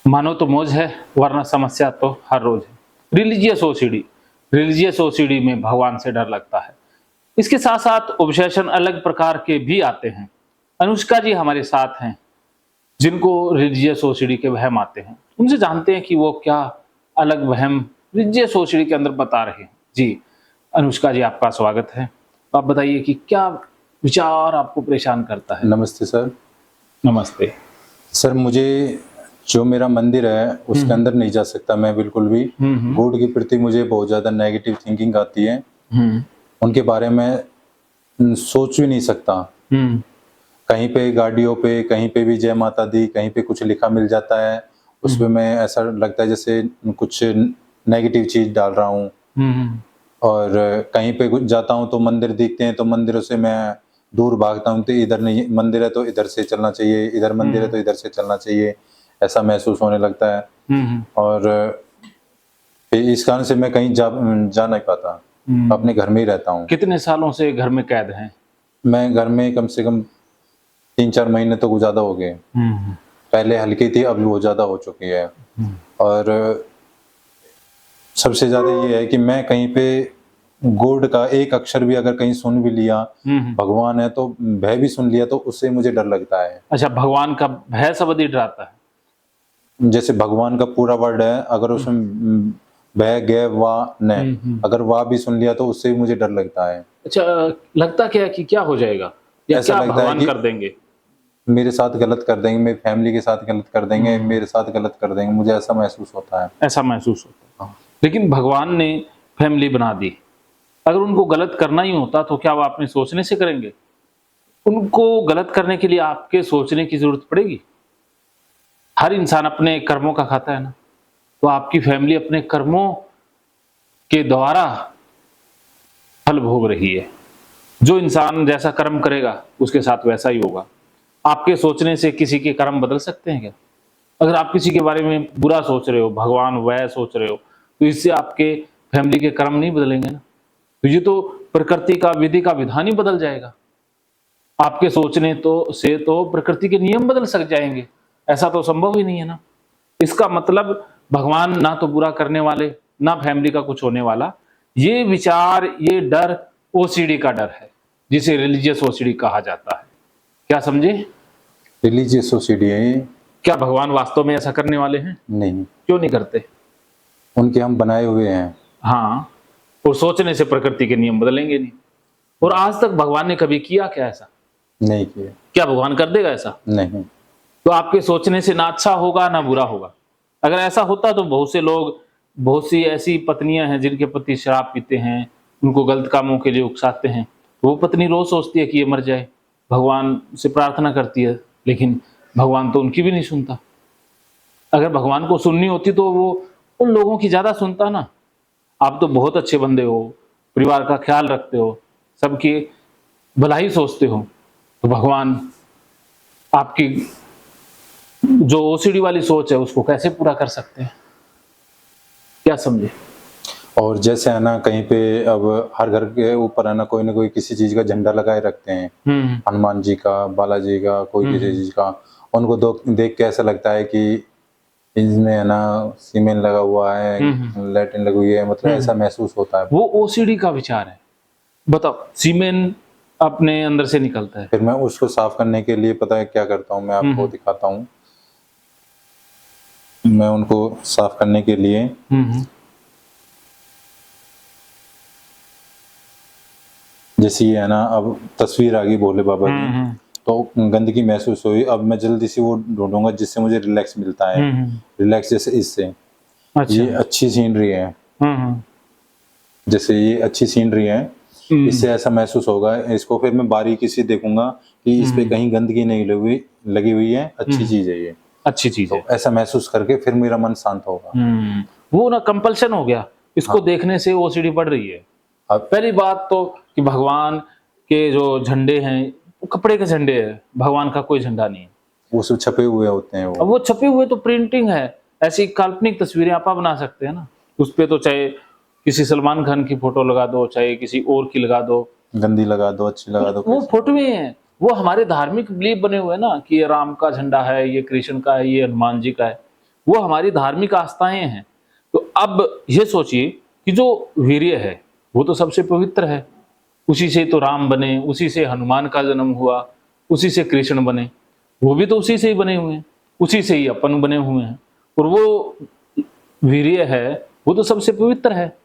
मानो तो मौज है, वरना समस्या तो हर रोज है। रिलीजियस ओसीडी में भगवान से डर लगता है। इसके साथ साथ ऑब्सेशन अलग प्रकार के भी आते हैं। अनुष्का जी हमारे साथ हैं, जिनको रिलीजियस ओसीडी के वहम आते हैं। उनसे जानते हैं कि वो क्या अलग वहम रिलीजियस ओसीडी के अंदर बता रहे हैं। जी, अनुष्का जी आपका स्वागत है। आप बताइए कि क्या विचार आपको परेशान करता है? नमस्ते सर। नमस्ते सर, मुझे जो मेरा मंदिर है उसके अंदर नहीं जा सकता मैं बिल्कुल भी। गॉड के प्रति मुझे बहुत ज़्यादा नेगेटिव थिंकिंग आती है। उनके बारे में सोच भी नहीं सकता। कहीं पे गाड़ियों पे, कहीं पे भी जय माता दी, कहीं पे कुछ लिखा मिल जाता है, उस पे मैं ऐसा लगता है जैसे कुछ नेगेटिव चीज़ डाल रहा हूँ। और कहीं पे कुछ जाता हूँ तो मंदिर दिखते हैं तो मंदिरों से मैं दूर भागता हूँ, तो इधर नहीं मंदिर है तो इधर से चलना चाहिए, इधर मंदिर है तो इधर से चलना चाहिए, ऐसा महसूस होने लगता है। और इस कारण से मैं कहीं जा नहीं पाता, अपने घर में ही रहता हूँ। कितने सालों से घर में कैद हैं? मैं घर में कम से कम 3-4 महीने तो कुछ ज़्यादा हो गए। पहले हल्की थी, अभी बहुत ज़्यादा हो चुकी है। और सबसे ज़्यादा ये है कि मैं कहीं पे गॉड का एक अक्षर भी अगर कहीं सुन भी लिया, भगवान है तो भय भी सुन लिया, तो उससे मुझे डर लगता है। अच्छा, भगवान का भय शब्द ही डराता है? जैसे भगवान का पूरा वर्ड है, अगर उसमें भय गे वा न, अगर वाह भी सुन लिया तो उससे भी मुझे डर लगता है। अच्छा, लगता क्या है कि क्या हो जाएगा या ऐसा क्या लगता है भगवान कि कर देंगे? मेरे साथ गलत कर देंगे, मेरी फैमिली के साथ गलत कर देंगे, मेरे साथ गलत कर देंगे, मुझे ऐसा महसूस होता है। ऐसा महसूस होता है। हाँ। लेकिन भगवान ने फैमिली बना दी, अगर उनको गलत करना ही होता तो क्या वो अपने सोचने से करेंगे? उनको गलत करने के लिए आपके सोचने की जरूरत पड़ेगी? हर इंसान अपने कर्मों का खाता है ना, तो आपकी फैमिली अपने कर्मों के द्वारा फल भोग रही है। जो इंसान जैसा कर्म करेगा उसके साथ वैसा ही होगा। आपके सोचने से किसी के कर्म बदल सकते हैं क्या? अगर आप किसी के बारे में बुरा सोच रहे हो, भगवान वह सोच रहे हो, तो इससे आपके फैमिली के कर्म नहीं बदलेंगे ना। तो ये तो प्रकृति का विधि का विधान ही बदल जाएगा। आपके सोचने तो प्रकृति के नियम बदल सक जाएंगे, ऐसा तो संभव ही नहीं है ना। इसका मतलब भगवान ना तो बुरा करने वाले, ना फैमिली का कुछ होने वाला। ये विचार, ये डर ओसीडी का डर है, जिसे रिलीजियस ओसीडी कहा जाता है। क्या समझे? रिलीजियस ओसीडी है ये? क्या भगवान वास्तव में ऐसा करने वाले हैं? नहीं, क्यों नहीं करते? उनके हम बनाए हुए हैं। हाँ, और सोचने से प्रकृति के नियम बदलेंगे नहीं। और आज तक भगवान ने कभी किया क्या ऐसा? नहीं किया। क्या भगवान कर देगा ऐसा? नहीं। तो आपके सोचने से ना अच्छा होगा ना बुरा होगा। अगर ऐसा होता तो बहुत से लोग, बहुत सी ऐसी पत्नियां हैं जिनके पति शराब पीते हैं, उनको गलत कामों के लिए उकसाते हैं, वो पत्नी रोज सोचती है कि ये मर जाए, भगवान से प्रार्थना करती है, लेकिन भगवान तो उनकी भी नहीं सुनता। अगर भगवान को सुननी होती तो वो उन लोगों की ज्यादा सुनता ना। आप तो बहुत अच्छे बंदे हो, परिवार का ख्याल रखते हो, सबकी भलाई सोचते हो, तो भगवान आपकी जो ओसीडी वाली सोच है उसको कैसे पूरा कर सकते हैं? क्या समझे? और जैसे है ना, कहीं पे अब हर घर के ऊपर है ना कोई किसी चीज का झंडा लगाए रखते हैं, हनुमान जी का, बालाजी का, कोई किसी चीज का। उनको देख के ऐसा लगता है कि इसमें है ना सीमेंट लगा हुआ है, लैट्रिन लगी हुई है, मतलब ऐसा महसूस होता है। वो ओसीडी का विचार है। बताओ, सीमेंट अपने अंदर से निकलता है। फिर मैं उसको साफ करने के लिए पता है क्या करता हूँ, मैं आपको दिखाता हूँ। मैं उनको साफ करने के लिए जैसे ये है ना, अब तस्वीर आ गई भोले बाबा की, तो गंदगी महसूस हुई। अब मैं जल्दी से वो ढूंढूंगा जिससे मुझे रिलैक्स मिलता है। रिलैक्स जैसे इससे। अच्छा। ये अच्छी सीनरी है। जैसे ये अच्छी सीनरी है, इससे ऐसा महसूस होगा। इसको फिर मैं बारीकी से देखूंगा कि इस पे कहीं गंदगी नहीं लगी हुई है, अच्छी चीज है ये, अच्छी चीज है। तो ऐसा महसूस करके फिर मेरा मन शांत होगा। वो ना कंपल्शन हो गया, इसको देखने से ओसीडी बढ़ रही है। अब पहली बात तो कि भगवान के जो झंडे हैं वो कपड़े के झंडे हैं, भगवान का कोई झंडा नहीं है। वो सब छपे हुए होते हैं। अब वो छपे हुए तो प्रिंटिंग है, ऐसी काल्पनिक तस्वीरें आप बना सकते हैं ना। उस पे तो चाहे किसी सलमान खान की फोटो लगा दो, चाहे किसी और की लगा दो, गंदी लगा दो, अच्छी लगा दो, वो फोटो ही है। वो हमारे धार्मिक बिलीफ बने हुए हैं ना कि ये राम का झंडा है, ये कृष्ण का है, ये हनुमान जी का है। वो हमारी धार्मिक आस्थाएं हैं। तो अब ये सोचिए कि जो वीर्य है वो तो सबसे पवित्र है, उसी से तो राम बने, उसी से हनुमान का जन्म हुआ, उसी से कृष्ण बने, वो भी तो उसी से ही बने हुए हैं, उसी से ही अपन बने हुए हैं। और वो वीर्य है वो तो सबसे पवित्र है,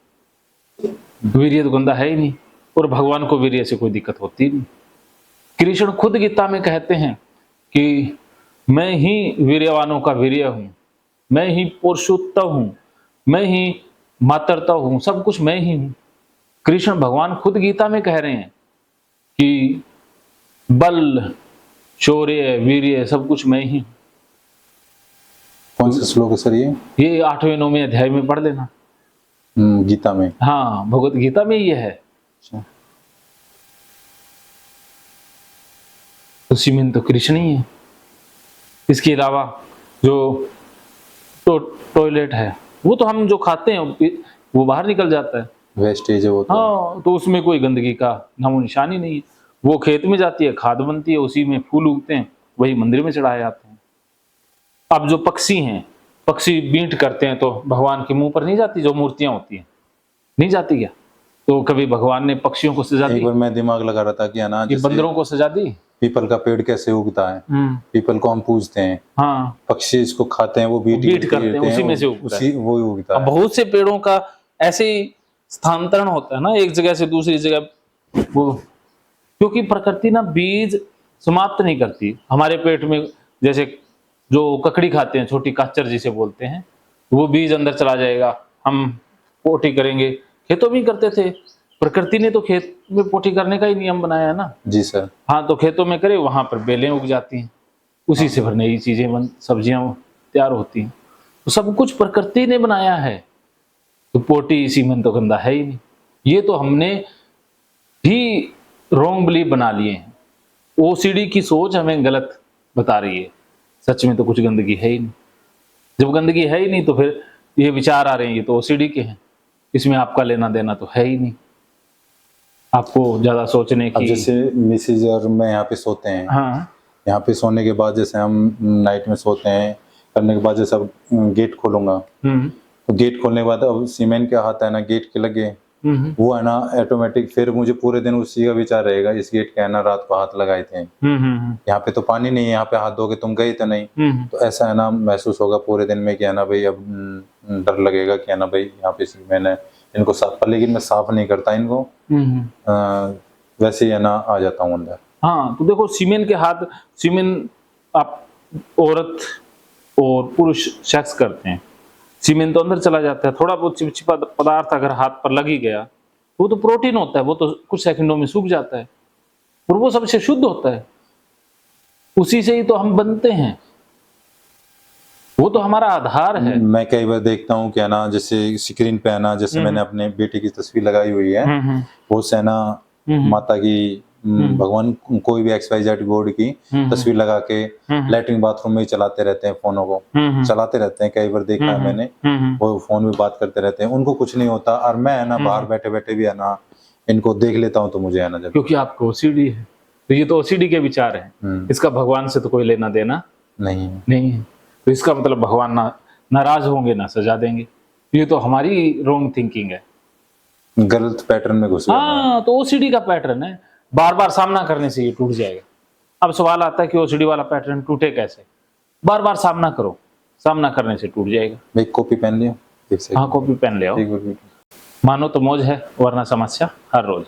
वीर्य तो गंदा है ही नहीं, और भगवान को वीर्य से कोई दिक्कत होती नहीं। कृष्ण खुद गीता में कहते हैं कि मैं ही वीर्यवानों का वीर्य हूं, मैं ही पुरुषोत्तम हूं, मैं ही मातृता हूं, सब कुछ मैं ही हूं। कृष्ण भगवान खुद गीता में कह रहे हैं कि बल, शौर्य, वीर्य सब कुछ मैं ही हूं। कौन सा श्लोक है सर ये? 8वें 9वें अध्याय में पढ़ लेना। गीता में? हाँ, भगवत गीता में ये है। अच्छा। तो सीमेंट तो कृष्ण ही है। इसके अलावा जो टॉयलेट है वो तो हम जो खाते हैं वो बाहर निकल जाता है, वेस्टेज है वो तो। हाँ, तो उसमें कोई गंदगी का नामो निशान ही नहीं है। वो खेत में जाती है, खाद बनती है, उसी में फूल उगते हैं, वही मंदिर में चढ़ाए जाते हैं। अब जो पक्षी हैं, पक्षी बींट करते हैं तो भगवान के मुंह पर नहीं जाती, जो मूर्तियां होती हैं नहीं जाती क्या? तो कभी भगवान ने पक्षियों को सजा दी? एक बार मैं दिमाग लगा रहा था कि अनाज कि बंदरों को सजा दी। पीपल का पेड़ कैसे उगता है, पीपल को हम पूजते हैं, हाँ, पक्षी इसको खाते हैं, वो बीट करते हैं, उसी में से उगता है। वो ही उगता है। बहुत से पेड़ों का ऐसे ही स्थानांतरण होता है ना, एक जगह से दूसरी जगह, वो क्योंकि प्रकृति ना बीज समाप्त नहीं करती। हमारे पेट में जैसे जो ककड़ी खाते हैं, छोटी काचर जिसे बोलते हैं, वो बीज अंदर चला जाएगा, हम पोटी करेंगे। खेतों में करते थे, प्रकृति ने तो खेत में पोटी करने का ही नियम बनाया है ना। जी सर। हाँ, तो खेतों में करे, वहां पर बेलें उग जाती हैं, उसी से फिर नई चीजें सब्जियां तैयार होती हैं। तो सब कुछ प्रकृति ने बनाया है, तो पोटी सीमेंट तो गंदा है ही नहीं। ये तो हमने ही रॉन्ग बिलीव बना लिए हैं। ओसीडी की सोच हमें गलत बता रही है, सच में तो कुछ गंदगी है ही नहीं। जब गंदगी है ही नहीं तो फिर ये विचार आ रहे हैं ये तो ओसीडी के हैं, इसमें आपका लेना देना तो है ही नहीं। आपको ज्यादा सोचने अब की। जैसे मिसेज और मैं यहाँ पे सोते हैं, हाँ, यहाँ पे सोने के बाद जैसे हम नाइट में सोते हैं, करने के बाद जैसे अब गेट खोलूंगा, तो गेट खोलने के बाद अब सीमेंट के हाथ है ना गेट के लगे, वो है ना ऑटोमेटिक फिर मुझे पूरे दिन उसी का विचार रहेगा, इस गेट के है ना रात को हाथ लगाए थे, यहाँ पे तो पानी नहीं है, यहाँ पे हाथ धोके तुम गए तो नहीं, तो ऐसा है ना महसूस होगा पूरे दिन में कि है ना भाई अब डर लगेगा कि है ना भाई यहाँ पे मैंने इनको साफ कर, लेकिन मैं साफ नहीं करता इनको, वैसे ही है ना आ जाता हूँ अंदर। हाँ, तो देखो सीमेंट के हाथ, सीमेंट आप औरत और पुरुष सेक्स करते हैं, सीमेंट तो अंदर चला जाता है। थोड़ा बहुत चिपचिपा पदार्थ अगर हाथ पर लग ही गया, वो तो प्रोटीन होता है, वो तो कुछ सेकंडों में सूख जाता है, और वो सबसे शुद्ध होता है, उसी से ही तो हम बनते हैं, वो तो हमारा आधार है। मैं कई बार देखता हूँ क्या ना, जैसे स्क्रीन पे है ना, जैसे मैंने अपने बेटे की तस्वीर लगाई हुई है, वो से है ना माता की, भगवान कोई भी XYZ गॉड की तस्वीर लगा के लैट्रिन बाथरूम में ही चलाते रहते हैं, फोनों को चलाते रहते हैं। कई बार देखा है मैंने, वो फोन में बात करते रहते हैं, उनको कुछ नहीं होता, और मैं है ना बाहर बैठे बैठे भी है ना इनको देख लेता हूँ, तो मुझे है ना जब, क्योंकि आपको ओसीडी है, तो ये तो ओसीडी के विचार हैं, इसका भगवान से तो कोई लेना देना नहीं है। तो इसका मतलब भगवान ना नाराज होंगे ना सजा देंगे, ये तो हमारी रॉन्ग थिंकिंग है, गलत पैटर्न में घुस गए। हाँ, तो ओसीडी का पैटर्न है, बार बार सामना करने से ये टूट जाएगा। अब सवाल आता है कि ओसीडी वाला पैटर्न टूटे कैसे? बार बार सामना करो, सामना करने से टूट जाएगा। भाई कॉपी पेन लियो, हाँ, कॉपी पेन ले आओ, मानो तो मौज है, वरना समस्या हर रोज।